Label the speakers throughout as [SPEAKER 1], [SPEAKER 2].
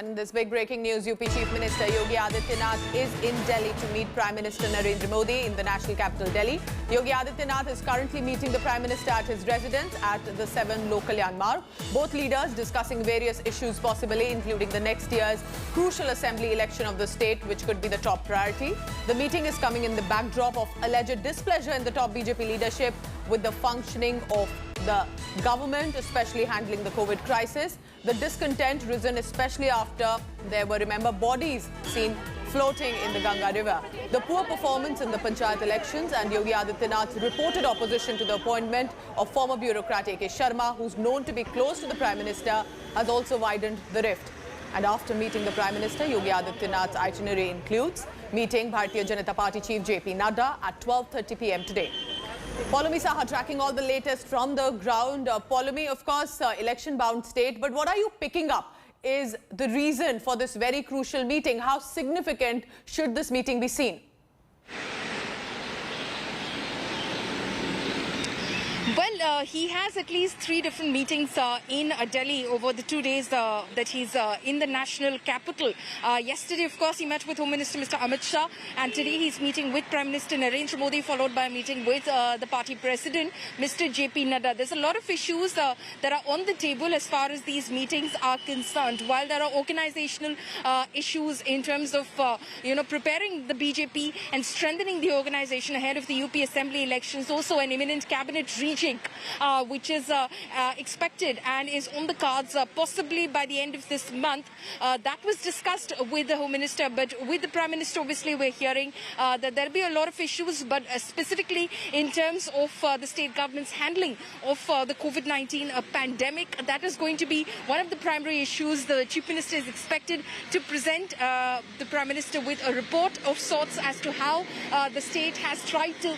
[SPEAKER 1] And this big breaking news, UP Chief Minister Yogi Adityanath is in Delhi to meet Prime Minister Narendra Modi in the national capital, Delhi. Yogi Adityanath is currently meeting the Prime Minister at his residence at the 7 Lok Kalyan Marg. Both leaders discussing various issues possibly, including the next year's crucial assembly election of the state, which could be the top priority. The meeting is coming in the backdrop of alleged displeasure in the top BJP leadership with the functioning of the government, especially handling the COVID crisis. The discontent risen especially after there were, remember, bodies seen floating in the Ganga River. The poor performance in the Panchayat elections and Yogi Adityanath's reported opposition to the appointment of former bureaucrat A.K. Sharma, who's known to be close to the Prime Minister, has also widened the rift. And after meeting the Prime Minister, Yogi Adityanath's itinerary includes meeting Bharatiya Janata Party Chief J.P. Nadda at 12:30 p.m. today. Poulomi Saha tracking all the latest from the ground. Poulomi, of course, election-bound state, but what are you picking up is the reason for this very crucial meeting? How significant should this meeting be seen?
[SPEAKER 2] Well, he has at least 3 different meetings in Delhi over the 2 days that he's in the national capital. Yesterday, of course, he met with Home Minister Mr. Amit Shah, and today he's meeting with Prime Minister Narendra Modi, followed by a meeting with the party president, Mr. J.P. Nadda. There's a lot of issues that are on the table as far as these meetings are concerned. While there are organizational issues in terms of, preparing the BJP and strengthening the organization ahead of the UP Assembly elections, also an imminent cabinet rejig, which is expected and is on the cards possibly by the end of this month. That was discussed with the Home Minister, but with the Prime Minister, obviously, we're hearing that there'll be a lot of issues, but specifically in terms of the state government's handling of the COVID-19 pandemic. That is going to be one of the primary issues. The Chief Minister is expected to present the Prime Minister with a report of sorts as to how the state has tried to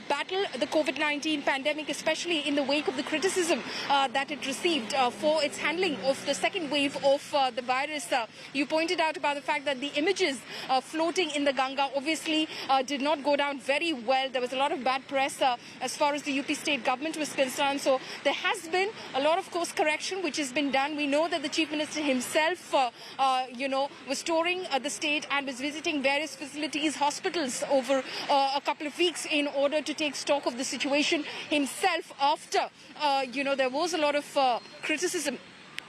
[SPEAKER 2] battle the COVID-19 pandemic, especially in the wake of the criticism that it received for its handling of the second wave of the virus. You pointed out about the fact that the images floating in the Ganga obviously did not go down very well. There was a lot of bad press as far as the UP state government was concerned. So there has been a lot of course correction which has been done. We know that the Chief Minister himself, was touring the state and was visiting various facilities, hospitals over a couple of weeks in order to take stock of the situation himself after, there was a lot of criticism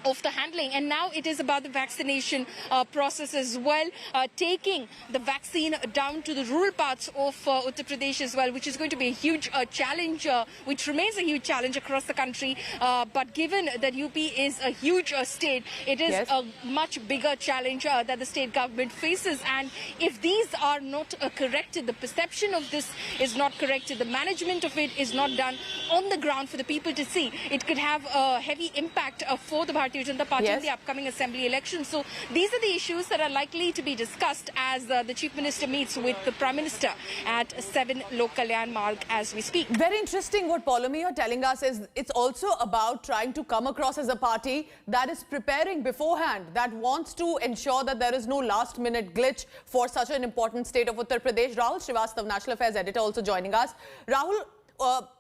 [SPEAKER 2] of the handling, and now it is about the vaccination process as well, taking the vaccine down to the rural parts of Uttar Pradesh as well, which is going to be a huge challenge, which remains a huge challenge across the country. But given that UP is a huge state, it is a much bigger challenge that the state government faces. And if these are not corrected, the perception of this is not corrected, the management of it is not done on the ground for the people to see, it could have a heavy impact for the Bharatiya Janata Party in the upcoming assembly election. So these are the issues that are likely to be discussed as the Chief Minister meets with the Prime Minister at 7 Lok Kalyan Marg as we speak.
[SPEAKER 1] Very interesting what Poulomi are telling us is it's also about trying to come across as a party that is preparing beforehand, that wants to ensure that there is no last-minute glitch for such an important state of Uttar Pradesh. Rahul Srivastava, National Affairs Editor, also joining us. Rahul,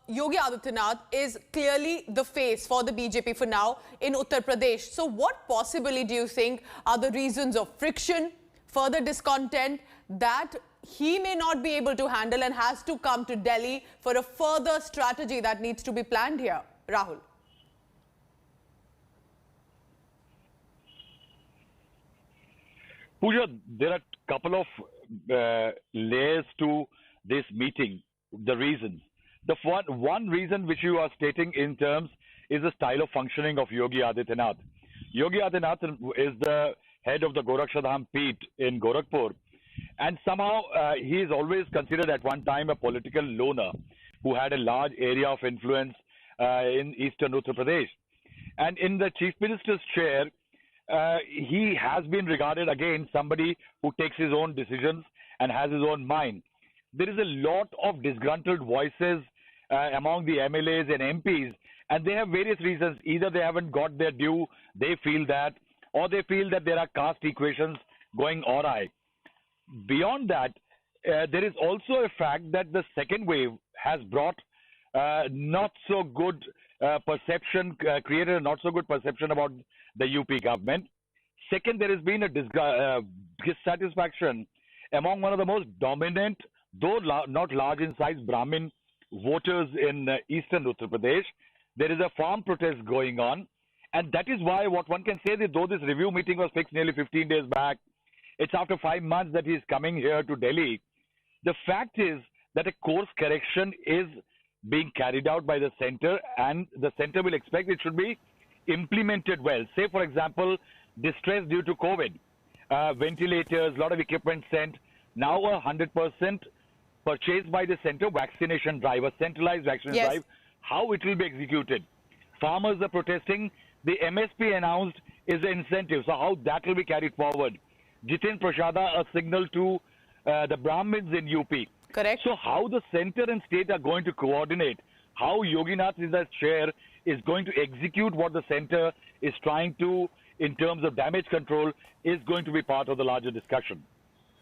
[SPEAKER 1] Yogi Adityanath is clearly the face for the BJP for now in Uttar Pradesh. So what possibly do you think are the reasons of friction, further discontent that he may not be able to handle and has to come to Delhi for a further strategy that needs to be planned here? Rahul.
[SPEAKER 3] Pooja, there are a couple of layers to this meeting, the reasons. The one reason which you are stating in terms is the style of functioning of Yogi Adityanath. Yogi Adityanath is the head of the Gorakshadham Peeth in Gorakhpur, and somehow he is always considered at one time a political loner who had a large area of influence in eastern Uttar Pradesh. And in the Chief Minister's chair, he has been regarded again somebody who takes his own decisions and has his own mind. There is a lot of disgruntled voices among the MLAs and MPs, and they have various reasons. Either they haven't got their due, they feel that, or they feel that there are caste equations going awry. Beyond that, there is also a fact that the second wave has brought not so good perception, created a not so good perception about the UP government. Second, there has been a dissatisfaction among one of the most dominant, though not large in size, Brahmin voters in eastern Uttar Pradesh. There is a farm protest going on. And that is why what one can say that though this review meeting was fixed nearly 15 days back, it's after 5 months that he is coming here to Delhi. The fact is that a course correction is being carried out by the center, and the center will expect it should be implemented well. Say, for example, distress due to COVID, ventilators, a lot of equipment sent. Now 100% purchased by the center vaccination drive, a centralized vaccination drive. How it will be executed? Farmers are protesting. The MSP announced is the incentive. So how that will be carried forward? Jitin Prasada, a signal to the Brahmins in UP.
[SPEAKER 1] Correct.
[SPEAKER 3] So how the center and state are going to coordinate, how Yoginath is as chair is going to execute what the center is trying to in terms of damage control is going to be part of the larger discussion.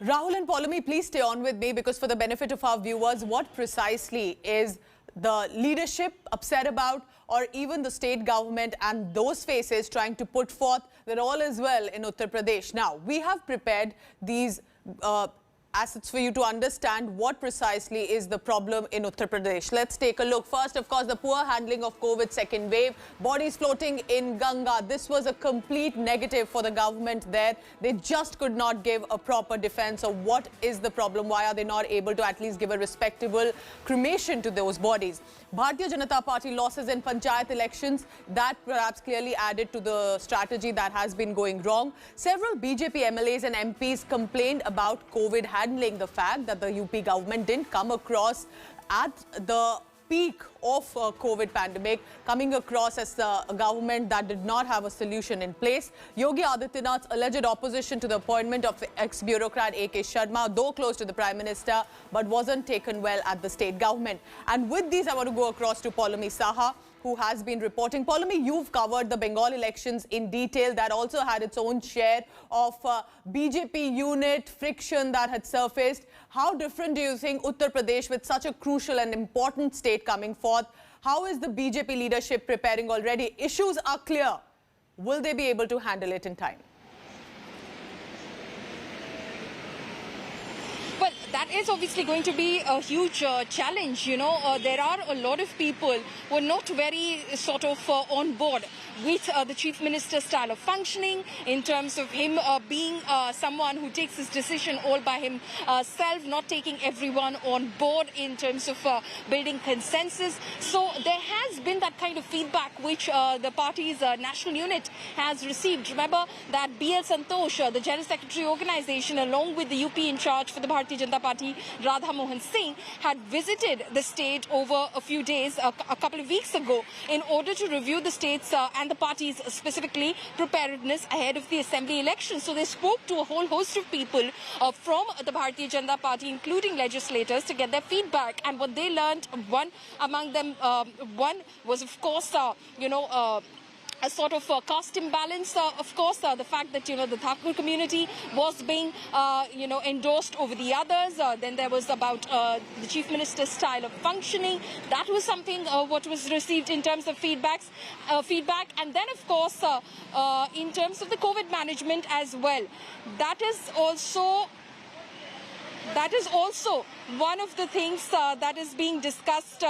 [SPEAKER 1] Rahul and Poulomi, please stay on with me, because for the benefit of our viewers, what precisely is the leadership upset about, or even the state government and those faces trying to put forth that all is well in Uttar Pradesh? Now, we have prepared these assets for you to understand what precisely is the problem in Uttar Pradesh. Let's take a look. First, of course, the poor handling of COVID second wave. Bodies floating in Ganga. This was a complete negative for the government there. They just could not give a proper defense of what is the problem. Why are they not able to at least give a respectable cremation to those bodies? Bharatiya Janata Party losses in Panchayat elections. That perhaps clearly added to the strategy that has been going wrong. Several BJP MLAs and MPs complained about COVID handling, the fact that the UP government didn't come across at the peak of COVID pandemic, coming across as a government that did not have a solution in place. Yogi Adityanath's alleged opposition to the appointment of ex-bureaucrat A.K. Sharma, though close to the Prime Minister, but wasn't taken well at the state government. And with these, I want to go across to Poulomi Saha, who has been reporting. Poulomi, you've covered the Bengal elections in detail. That also had its own share of BJP unit friction that had surfaced. How different do you think Uttar Pradesh, with such a crucial and important state coming forth, how is the BJP leadership preparing already? Issues are clear. Will they be able to handle it in time?
[SPEAKER 2] Well, that is obviously going to be a huge challenge. You know, there are a lot of people who are not very sort of on board with the Chief Minister's style of functioning, in terms of him being someone who takes his decision all by himself, not taking everyone on board in terms of building consensus. So there has been that kind of feedback which the party's national unit has received. Remember that B.L. Santosh, the General Secretary organization, along with the UP in charge for the Bharatiya Janata Party, Radha Mohan Singh, had visited the state over a few days, a couple of weeks ago, in order to review the state's and the party's specifically preparedness ahead of the assembly elections. So they spoke to a whole host of people from the Bharatiya Janata Party, including legislators, to get their feedback. And what they learned, one among them, one was, of course, a sort of caste imbalance, of course, the fact that, the Thakur community was being, endorsed over the others. Then there was about the Chief Minister's style of functioning. That was something what was received in terms of feedback. And then, of course, in terms of the COVID management as well. That is also one of the things that is being discussed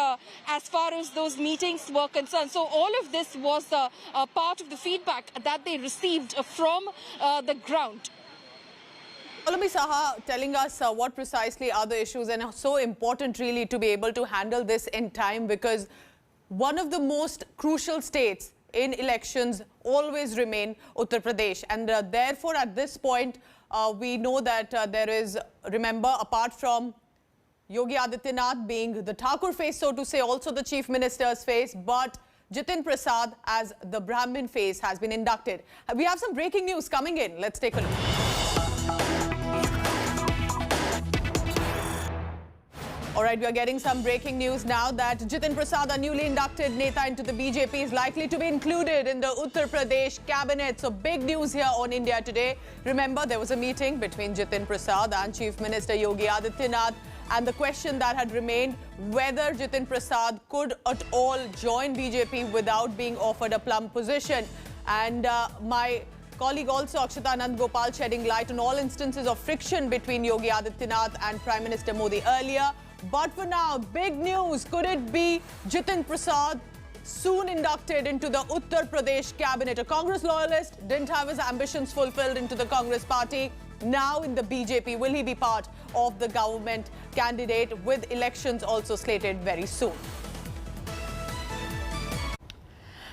[SPEAKER 2] as far as those meetings were concerned. So all of this was a part of the feedback that they received from the ground.
[SPEAKER 1] Poulomi Saha telling us what precisely are the issues, and so important really to be able to handle this in time, because one of the most crucial states in elections always remain Uttar Pradesh. And therefore, at this point, we know that there is, remember, apart from Yogi Adityanath being the Thakur face, so to say, also the Chief Minister's face, but Jitin Prasad as the Brahmin face has been inducted. We have some breaking news coming in. Let's take a look. All right, we are getting some breaking news now that Jitin Prasad, a newly inducted Neta into the BJP, is likely to be included in the Uttar Pradesh cabinet. So big news here on India Today. Remember, there was a meeting between Jitin Prasad and Chief Minister Yogi Adityanath, and the question that had remained whether Jitin Prasad could at all join BJP without being offered a plum position. And my colleague also, Akshata Nandgopal, shedding light on all instances of friction between Yogi Adityanath and Prime Minister Modi earlier. But for now, big news. Could it be Jitin Prasad, soon inducted into the Uttar Pradesh cabinet? A Congress loyalist, didn't have his ambitions fulfilled into the Congress party. Now in the BJP, will he be part of the government candidate with elections also slated very soon?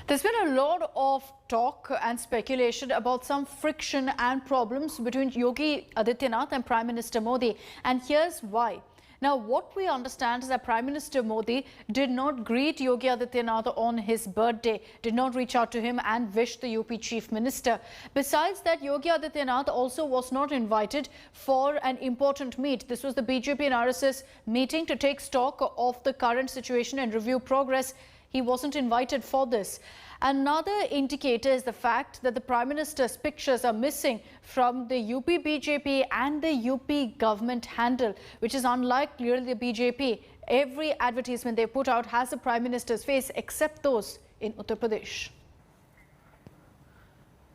[SPEAKER 4] There's been a lot of talk and speculation about some friction and problems between Yogi Adityanath and Prime Minister Modi. And here's why. Now, what we understand is that Prime Minister Modi did not greet Yogi Adityanath on his birthday, did not reach out to him and wish the UP Chief Minister. Besides that, Yogi Adityanath also was not invited for an important meet. This was the BJP and RSS meeting to take stock of the current situation and review progress. He wasn't invited for this. Another indicator is the fact that the Prime Minister's pictures are missing from the UP BJP and the UP government handle, which is unlike clearly the BJP. Every advertisement they put out has the Prime Minister's face except those in Uttar Pradesh.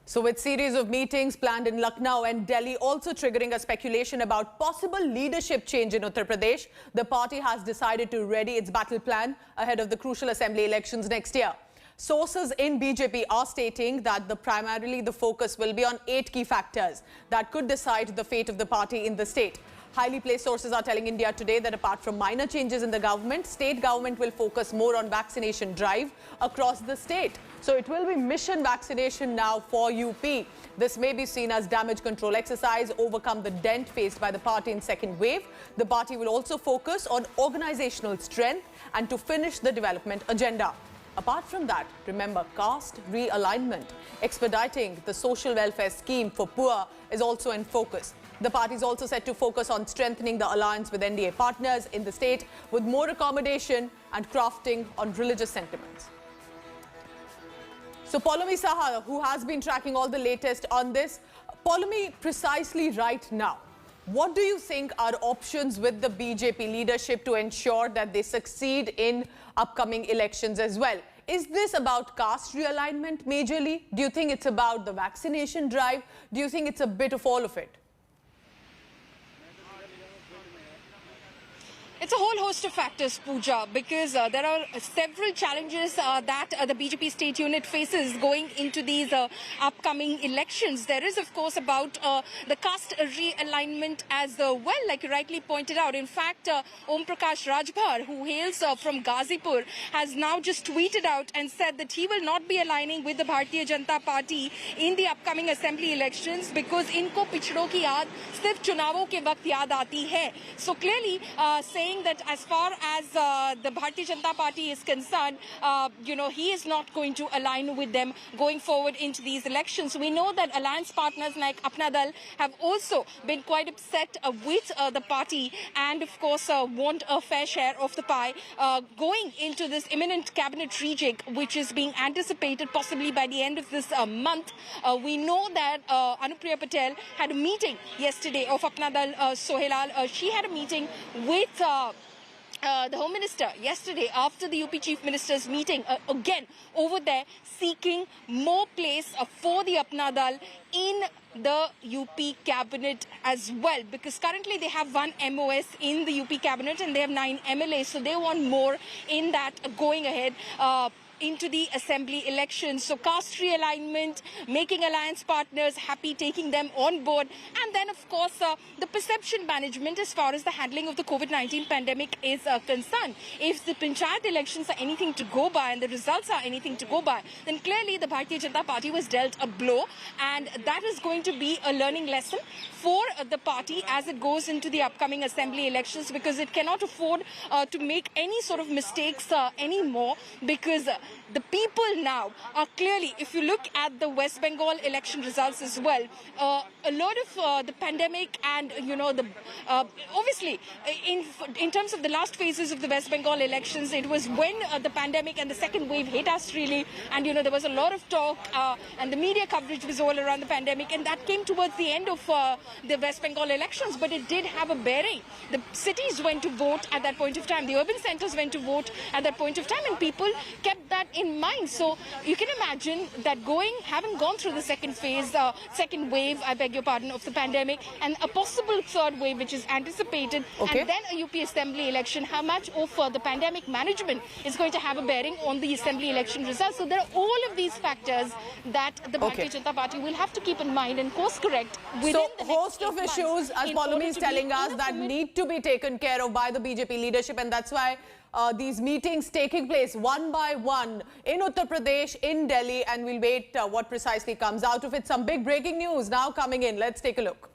[SPEAKER 1] So with series of meetings planned in Lucknow and Delhi also triggering a speculation about possible leadership change in Uttar Pradesh, the party has decided to ready its battle plan ahead of the crucial assembly elections next year. Sources in BJP are stating that primarily the focus will be on 8 key factors that could decide the fate of the party in the state. Highly placed sources are telling India Today that apart from minor changes in the government, state government will focus more on vaccination drive across the state. So it will be mission vaccination now for UP. This may be seen as damage control exercise, overcome the dent faced by the party in second wave. The party will also focus on organizational strength and to finish the development agenda. Apart from that, remember, caste realignment, expediting the social welfare scheme for poor is also in focus. The party is also set to focus on strengthening the alliance with NDA partners in the state with more accommodation and crafting on religious sentiments. So Poulomi Saha, who has been tracking all the latest on this, Poulomi, precisely right now, what do you think are options with the BJP leadership to ensure that they succeed in upcoming elections as well? Is this about caste realignment majorly? Do you think it's about the vaccination drive? Do you think it's a bit of all of it?
[SPEAKER 2] It's a whole host of factors, Pooja, because there are several challenges that the BJP state unit faces going into these upcoming elections. There is, of course, about the caste realignment as well, like you rightly pointed out. In fact, Om Prakash Rajbhar, who hails from Ghazipur, has now just tweeted out and said that he will not be aligning with the Bharatiya Janata Party in the upcoming assembly elections because inko pichdo ki yaad sirf chunavon ke waqt yaad aati hai. So clearly saying that as far as the Bharatiya Janata Party is concerned, he is not going to align with them going forward into these elections. We know that alliance partners like Apna Dal have also been quite upset with the party and, of course, want a fair share of the pie going into this imminent cabinet rejig, which is being anticipated possibly by the end of this month. We know that Anupriya Patel had a meeting yesterday of Apna Dal Sohelal. She had a meeting with the Home Minister yesterday after the UP Chief Minister's meeting, again over there seeking more place for the Apna Dal in the UP cabinet as well, because currently they have 1 MOS in the UP cabinet and they have 9 MLAs, so they want more in that going ahead into the assembly elections. So caste realignment, making alliance partners happy, taking them on board, and then of course the perception management as far as the handling of the COVID-19 pandemic is concerned. If the Panchayat elections are anything to go by and the results are anything to go by, then clearly the Bharatiya Janata Party was dealt a blow, and that is going to be a learning lesson for the party as it goes into the upcoming assembly elections, because it cannot afford to make any sort of mistakes anymore, because the people now are clearly, if you look at the West Bengal election results as well, a lot of the pandemic and, obviously, in terms of the last phases of the West Bengal elections, it was when the pandemic and the second wave hit us really, and, there was a lot of talk and the media coverage was all around the pandemic, and that came towards the end of the West Bengal elections, but it did have a bearing. The cities went to vote at that point of time, the urban centers went to vote at that point of time, and people kept that that in mind. So you can imagine that having gone through the second phase, second wave, I beg your pardon, of the pandemic, and a possible third wave which is anticipated, and then a UP Assembly election, how much of the pandemic management is going to have a bearing on the Assembly election results. So there are all of these factors that the Bharatiya Janata Party will have to keep in mind and course correct within the next
[SPEAKER 1] host of issues, as Paulomi is telling us, that need to be taken care of by the BJP leadership, and that's why these meetings taking place one by one in Uttar Pradesh, in Delhi, and we'll wait what precisely comes out of it. Some big breaking news now coming in. Let's take a look.